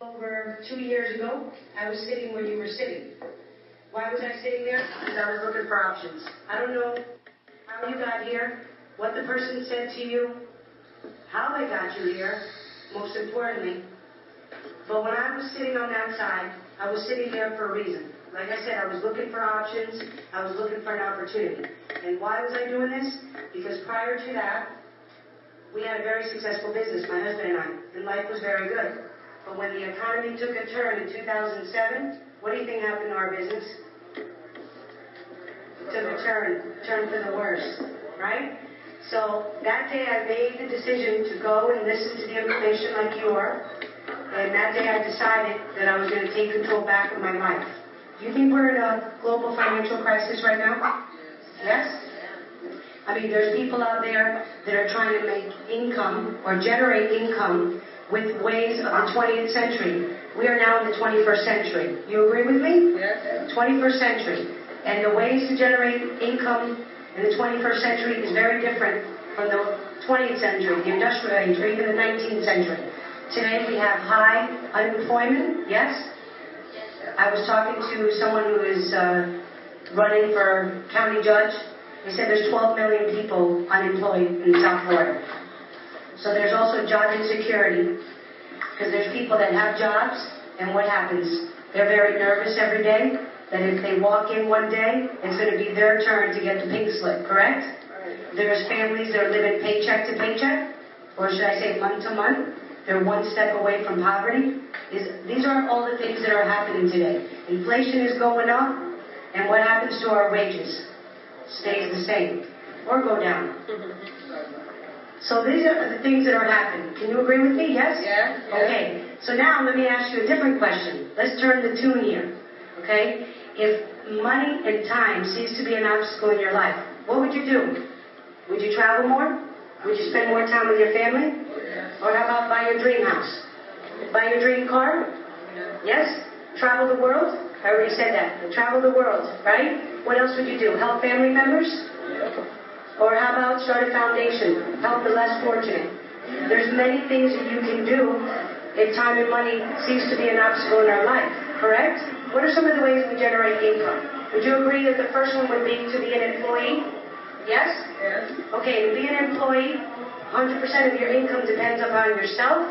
Over 2 years ago, I was sitting where you were sitting. Why was I sitting there? Because I was looking for options. I don't know how you got here, what the person said to you, how they got you here, most importantly. But when I was sitting on that side, I was sitting there for a reason. Like I said, I was looking for options. I was looking for an opportunity. And why was I doing this? Because prior to that, we had a very successful business, my husband and I, and life was very good. But when the economy took a turn in 2007, what do you think happened to our business? It took a turn for the worse, right? So that day I made the decision to go and listen to the information like you are. And that day I decided that I was going to take control back of my life. Do you think we're in a global financial crisis right now? Yes? I mean, there's people out there that are trying to make income or generate income with ways of the 20th century. We are now in the 21st century. You agree with me? Yes. 21st century. And the ways to generate income in the 21st century is very different from the 20th century, the industrial age, or even the 19th century. Today we have high unemployment, yes? I was talking to someone who is running for county judge. He said there's 12 million people unemployed in South Florida. So there's also job insecurity, because there's people that have jobs, and what happens? They're very nervous every day that if they walk in one day, it's going to be their turn to get the pink slip, correct? There's families that are living paycheck to paycheck, or should I say month to month. They're one step away from poverty. These are all the things that are happening today. Inflation is going up, and what happens to our wages? Stays the same, or go down. So these are the things that are happening. Can you agree with me? Yes? Yes. Okay. So now let me ask you a different question. Let's turn the tune here. Okay? If money and time cease to be an obstacle in your life, what would you do? Would you travel more? Would you spend more time with your family? Or how about buy your dream house? Buy your dream car? Yes? Travel the world? I already said that. Travel the world, right? What else would you do? Help family members? Or how about start a foundation? Help the less fortunate. There's many things that you can do if time and money seems to be an obstacle in our life, correct? What are some of the ways we generate income? Would you agree that the first one would be to be an employee? Yes? Yes. Okay, to be an employee, 100% of your income depends upon yourself.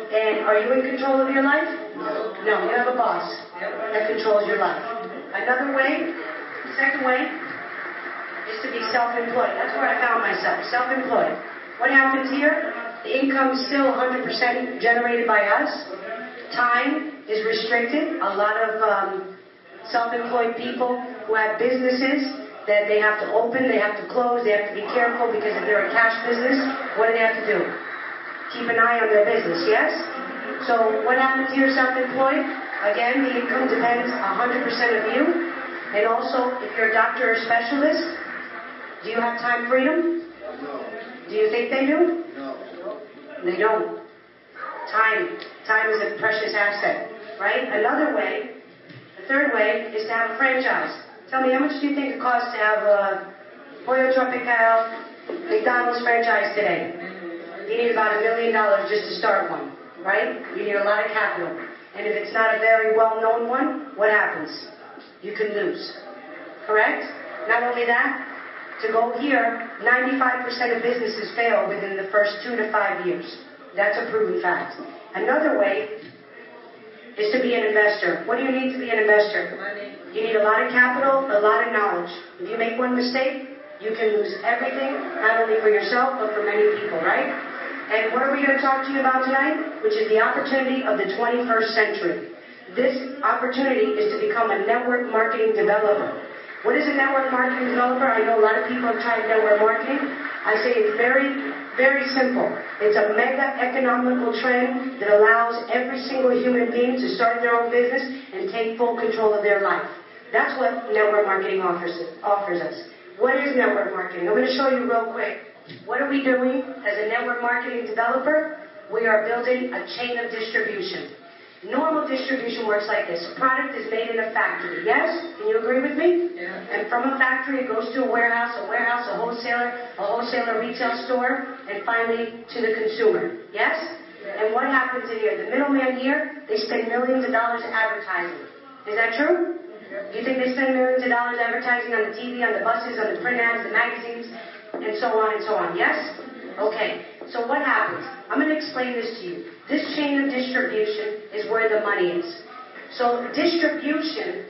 And are you in control of your life? No, you have a boss that controls your life. Another way, second way, is to be self-employed. That's where I found myself, self-employed. What happens here? The income is still 100% generated by us. Time is restricted. A lot of self-employed people who have businesses that they have to open, they have to close, they have to be careful because if they're a cash business, what do they have to do? Keep an eye on their business, yes? So what happens here, self-employed? Again, the income depends 100% of you. And also, if you're a doctor or specialist, do you have time freedom? No. Do you think they do? No. They don't. Time is a precious asset, right? Another way, the third way, is to have a franchise. Tell me, how much do you think it costs to have a Pollo Tropical McDonald's franchise today? You need about $1 million just to start one, right? You need a lot of capital. And if it's not a very well-known one, what happens? You can lose. Correct? Not only that, to go here, 95% of businesses fail within the first 2 to 5 years. That's a proven fact. Another way is to be an investor. What do you need to be an investor? Money. You need a lot of capital, a lot of knowledge. If you make one mistake, you can lose everything, not only for yourself, but for many people, right? And what are we going to talk to you about tonight? Which is the opportunity of the 21st century. This opportunity is to become a network marketing developer. What is a network marketing developer? I know a lot of people have tried network marketing. I say it's very, very simple. It's a mega economical trend that allows every single human being to start their own business and take full control of their life. That's what network marketing offers us. What is network marketing? I'm going to show you real quick. What are we doing as a network marketing developer? We are building a chain of distribution. Normal distribution works like this. A product is made in a factory, yes? Can you agree with me? Yeah. And from a factory it goes to a warehouse, a wholesaler retail store, and finally to the consumer, yes? And what happens in here? The middleman here, they spend millions of dollars advertising. Is that true? Do you think they spend millions of dollars advertising on the TV, on the buses, on the print ads, the magazines, and so on and so on? Yes? Okay. So what happens? I'm going to explain this to you. This chain of distribution is where the money is. So distribution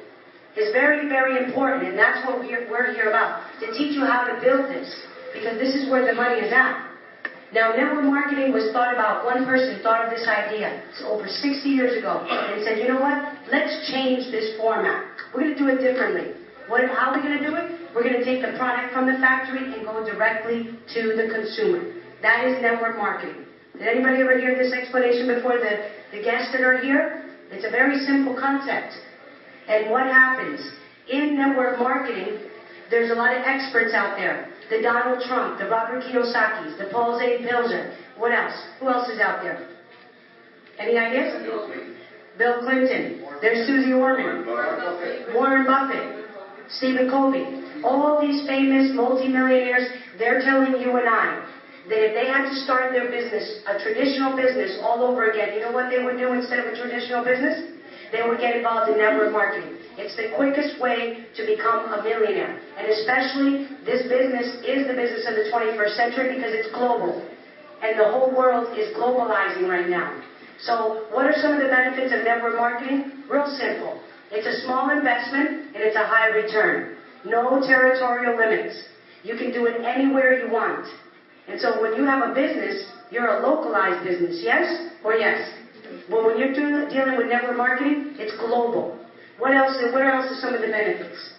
is very, very important, and that's what we're here about, to teach you how to build this, because this is where the money is at. Now, network marketing was thought about, one person thought of this idea over 60 years ago and said, you know what, let's change this format. We're going to do it differently. How are we going to do it? We're going to take the product from the factory and go directly to the consumer. That is network marketing. Did anybody ever hear this explanation before, the guests that are here? It's a very simple concept. And what happens? In network marketing, there's a lot of experts out there. The Donald Trump, the Robert Kiyosaki's, the Paul Z. Pilzer. What else? Who else is out there? Any ideas? Bill Clinton. There's Susie Orman. Warren Buffett. Stephen Covey. All these famous multimillionaires, they're telling you and I that if they had to start their business, a traditional business, all over again, you know what they would do instead of a traditional business? They would get involved in network marketing. It's the quickest way to become a millionaire. And especially, this business is the business of the 21st century because it's global. And the whole world is globalizing right now. So, what are some of the benefits of network marketing? Real simple. It's a small investment and it's a high return. No territorial limits. You can do it anywhere you want. And so when you have a business, you're a localized business, yes or yes? Well, when you're dealing with network marketing, it's global. What else are some of the benefits?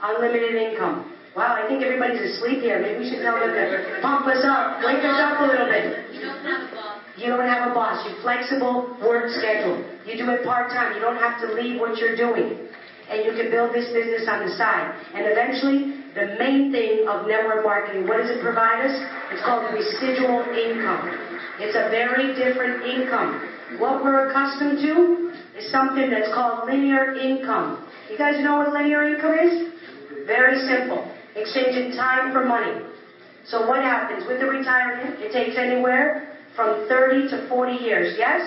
Unlimited income. Wow, I think everybody's asleep here. Maybe we should tell them to pump us up, wake us up a little bit. You don't have a boss. You don't have a boss. You're flexible work schedule. You do it part-time. You don't have to leave what you're doing. And you can build this business on the side. And eventually, the main thing of network marketing, what does it provide us? It's called residual income. It's a very different income. What we're accustomed to is something that's called linear income. You guys know what linear income is? Very simple. Exchanging time for money. So what happens with the retirement? It takes anywhere from 30 to 40 years, yes?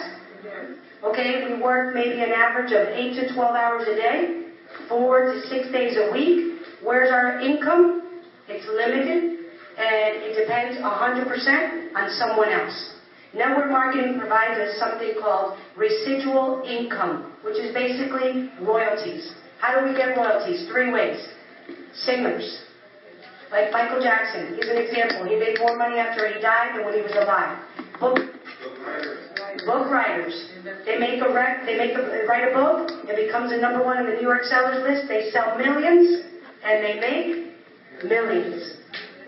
Okay, we work maybe an average of 8 to 12 hours a day, 4 to 6 days a week. Where's our income? It's limited, and it depends 100% on someone else. Network marketing provides us something called residual income, which is basically royalties. How do we get royalties? 3 ways. Singers. Like Michael Jackson, he's an example. He made more money after he died than when he was alive. Book writers. They write a book. It becomes a #1 on the New York sellers list. They sell millions, and they make millions.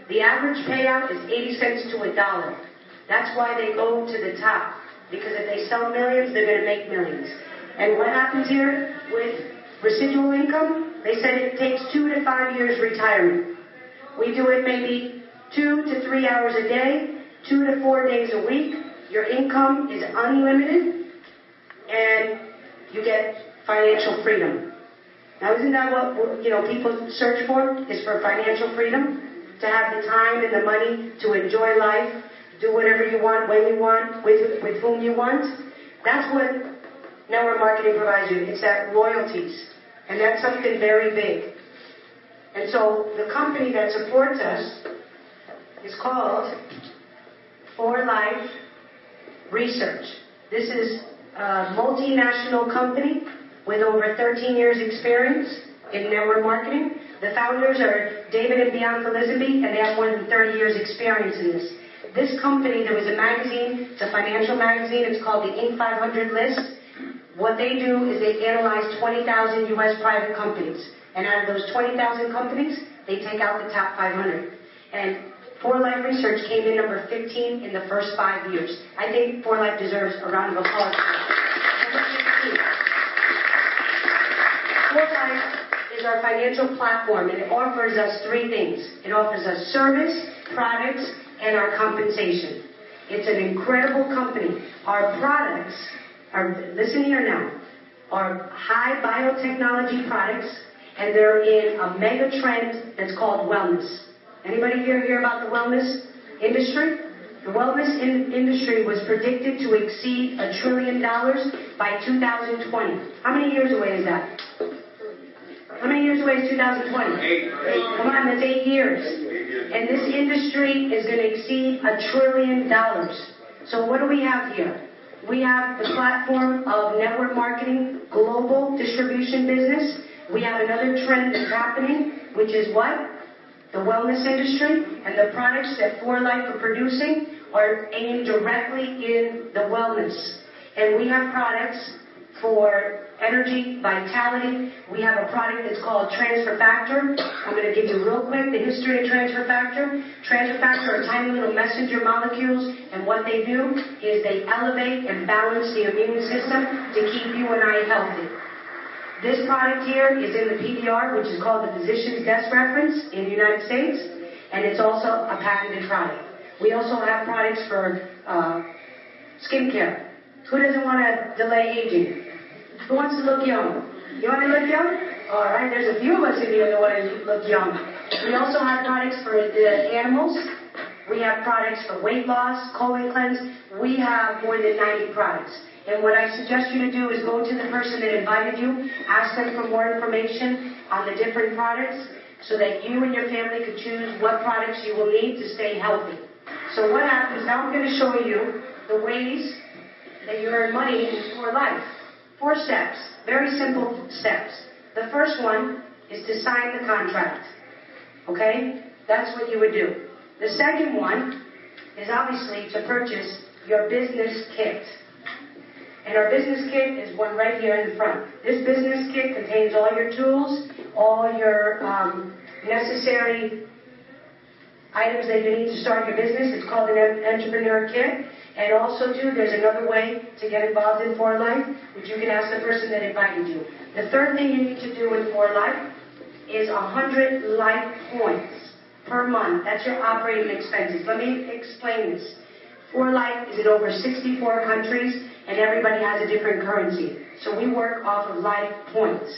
The average payout is 80 cents to $1. That's why they go to the top. Because if they sell millions, they're going to make millions. And what happens here with residual income? They said it takes 2 to 5 years retirement. We do it maybe 2 to 3 hours a day, 2 to 4 days a week. Your income is unlimited, and you get financial freedom. Now, isn't that what people search for? Is for financial freedom, to have the time and the money to enjoy life, do whatever you want, when you want, with whom you want. That's what network marketing provides you. It's that royalties, and that's something very big. And so the company that supports us is called For Life Research. This is a multinational company with over 13 years experience in network marketing. The founders are David and Bianca Lisenby, and they have more than 30 years experience in this. This company, there was a magazine, it's a financial magazine, it's called the Inc. 500 list. What they do is they analyze 20,000 U.S. private companies. And out of those 20,000 companies, they take out the top 500. And For Life Research came in number 15 in the first 5 years. I think For Life deserves a round of applause. For Life is our financial platform, and it offers us 3 things. It offers us service, products, and our compensation. It's an incredible company. Our products are, listen here now, are high biotechnology products, and they're in a mega trend that's called wellness. Anybody here hear about the wellness industry? The wellness industry was predicted to exceed $1 trillion by 2020. How many years away is that? How many years away is 2020? 8. Come on, that's 8 years. And this industry is going to exceed $1 trillion. So what do we have here? We have the platform of network marketing, global distribution business. We have another trend that's happening, which is what? The wellness industry, and the products that 4Life are producing are aimed directly in the wellness. And we have products for energy, vitality. We have a product that's called Transfer Factor. I'm going to give you real quick the history of Transfer Factor. Transfer Factor are tiny little messenger molecules, and what they do is they elevate and balance the immune system to keep you and I healthy. This product here is in the PDR, which is called the Physician's Desk Reference in the United States, and it's also a patented product. We also have products for skincare. Who doesn't want to delay aging? Who wants to look young? You want to look young? All right, there's a few of us in here that want to look young. We also have products for the animals. We have products for weight loss, colon cleanse. We have more than 90 products. And what I suggest you to do is go to the person that invited you, ask them for more information on the different products so that you and your family could choose what products you will need to stay healthy. So what happens, now I'm going to show you the ways that you earn money in 4Life. 4 steps, very simple steps. The first one is to sign the contract. Okay? That's what you would do. The second one is obviously to purchase your business kit. And our business kit is one right here in the front. This business kit contains all your tools, all your necessary items that you need to start your business. It's called an entrepreneur kit. And also, too, there's another way to get involved in 4Life, which you can ask the person that invited you. The third thing you need to do in 4Life is 100 Life points per month. That's your operating expenses. Let me explain this. 4Life is in over 64 countries, and everybody has a different currency. So we work off of Life points.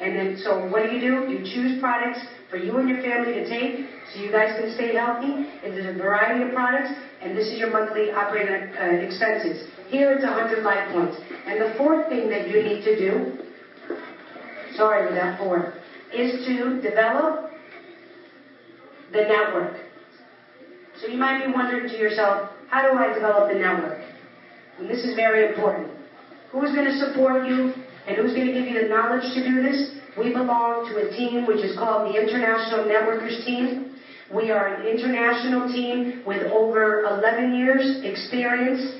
And then, so what do? You choose products for you and your family to take so you guys can stay healthy. And there's a variety of products, and this is your monthly operating expenses. Here it's 100 Life points. And the fourth thing that you need to do, sorry for that four, is to develop the network. So you might be wondering to yourself, how do I develop the network? And this is very important. Who's going to support you and who's going to give you the knowledge to do this? We belong to a team which is called the International Networkers Team. We are an international team with over 11 years experience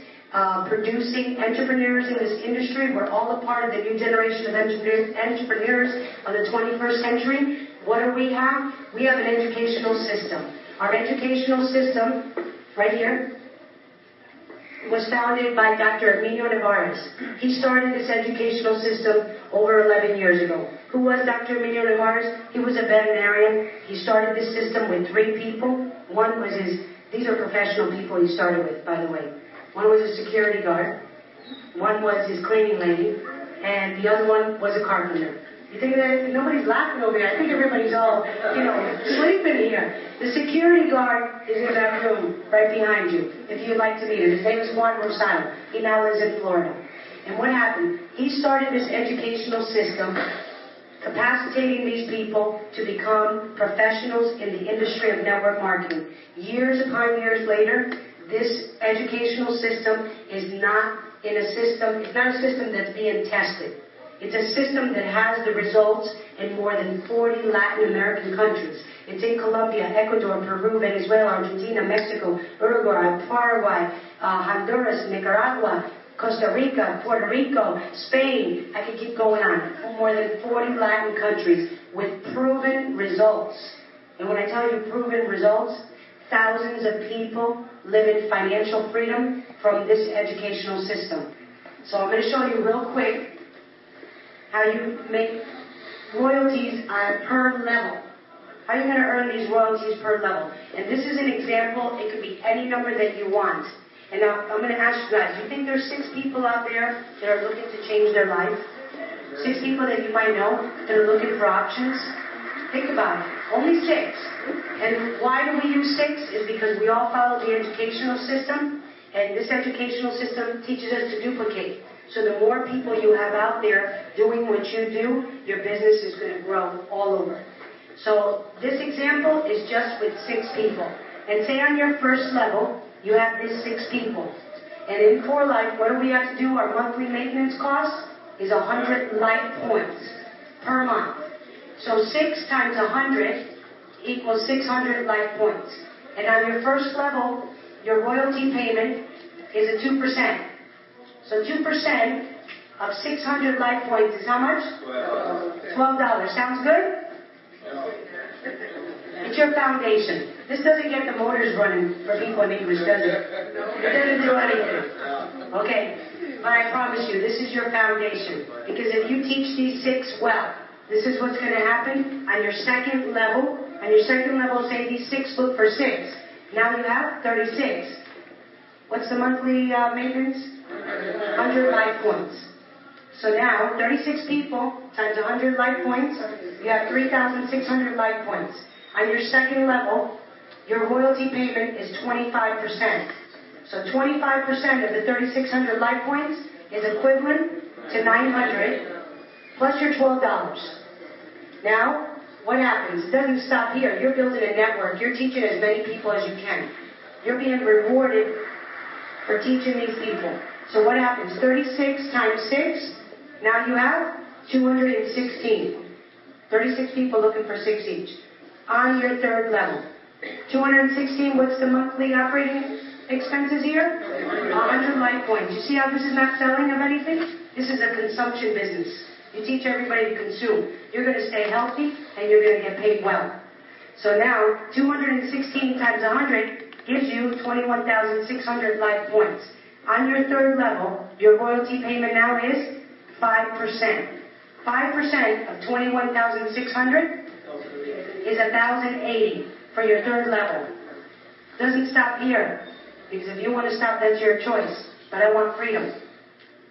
producing entrepreneurs in this industry. We're all a part of the new generation of entrepreneurs of the 21st century. What do we have? We have an educational system. Our educational system, right here, was founded by Dr. Emilio Nevares. He started this educational system over 11 years ago. Who was Dr. Emilio Nevares? He was a veterinarian. He started this system with 3 people. One was these are professional people he started with, by the way. One was a security guard. One was his cleaning lady. And the other one was a carpenter. You think that nobody's laughing over here? I think everybody's all, sleeping here. The security guard is in that room right behind you, if you'd like to meet him. His name is Juan Rosado. He now lives in Florida. And what happened? He started this educational system, capacitating these people to become professionals in the industry of network marketing. Years upon years later, this educational system is not a system that's being tested. It's a system that has the results in more than 40 Latin American countries. It's in Colombia, Ecuador, Peru, Venezuela, Argentina, Mexico, Uruguay, Paraguay, Honduras, Nicaragua, Costa Rica, Puerto Rico, Spain. I could keep going on. More than 40 Latin countries with proven results. And when I tell you proven results, thousands of people live in financial freedom from this educational system. So I'm going to show you real quick how you make royalties on per level. How are you going to earn these royalties per level? And this is an example. It could be any number that you want. And now I'm going to ask you guys, do you think there's 6 people out there that are looking to change their life? 6 people that you might know that are looking for options? Think about it. Only 6. And why do we use 6? Is because we all follow the educational system, and this educational system teaches us to duplicate. So the more people you have out there doing what you do, your business is going to grow all over. So this example is just with 6 people. And say on your first level, you have these 6 people. And in Core Life, what do we have to do? Our monthly maintenance cost is 100 life points per month. So 6 times 100 equals 600 life points. And on your first level, your royalty payment is a 2%. So 2% of 600 life points is how much? $12. Sounds good? It's your foundation. This doesn't get the motors running for people in English, does it? It doesn't do anything. Okay? But I promise you, this is your foundation. Because if you teach these 6 well, this is what's going to happen on your second level. On your second level, say these 6 look for 6. Now you have 36. What's the monthly maintenance? 100 life points. So now, 36 people times 100 life points, you have 3,600 life points. On your second level, your royalty payment is 25%. So 25% of the 3,600 life points is equivalent to 900 plus your $12. Now, what happens? It doesn't stop here. You're building a network. You're teaching as many people as you can. You're being rewarded for teaching these people. So what happens? 36 times 6, now you have 216. 36 people looking for 6 each. On your third level. 216, what's the monthly operating expenses here? 100 life points. You see how this is not selling of anything? This is a consumption business. You teach everybody to consume. You're going to stay healthy and you're going to get paid well. So now, 216 times 100 gives you 21,600 life points. On your third level, your royalty payment now is 5%. 5% of 21,600 is 1,080 for your third level. Doesn't stop here. Because if you want to stop, that's your choice. But I want freedom.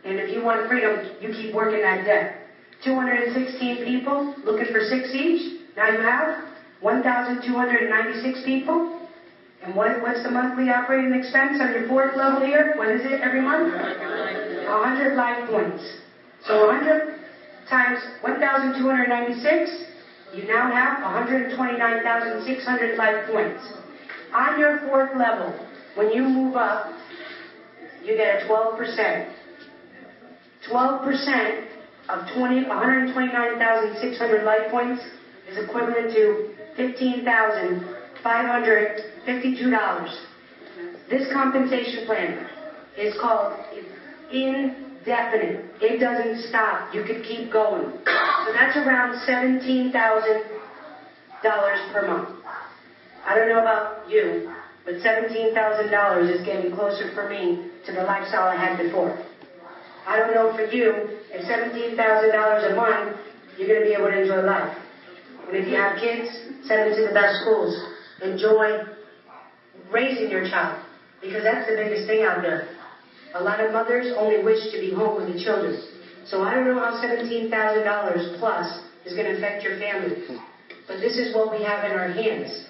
And if you want freedom, you keep working that debt. 216 people looking for 6 each. Now you have 1,296 people. And what's the monthly operating expense on your fourth level here? What is it every month? 100 life points. So 100 times 1,296, you now have 129,600 life points. On your fourth level, when you move up, you get a 12%. 12% of 129,600 life points is equivalent to $15,552. This compensation plan is called indefinite. It doesn't stop. You could keep going. So that's around $17,000 per month. I don't know about you, but $17,000 is getting closer for me to the lifestyle I had before. I don't know for you, if $17,000 a month, you're going to be able to enjoy life. And if you have kids, send them to the best schools. Enjoy raising your child, because that's the biggest thing out there. A lot of mothers only wish to be home with the children. So I don't know how $17,000 plus is going to affect your family. But this is what we have in our hands.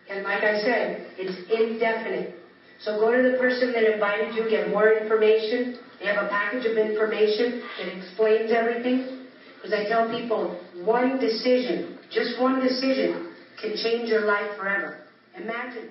And like I said, it's indefinite. So go to the person that invited you, get more information. They have a package of information that explains everything. Because I tell people, one decision, just one decision, can change your life forever. Imagine.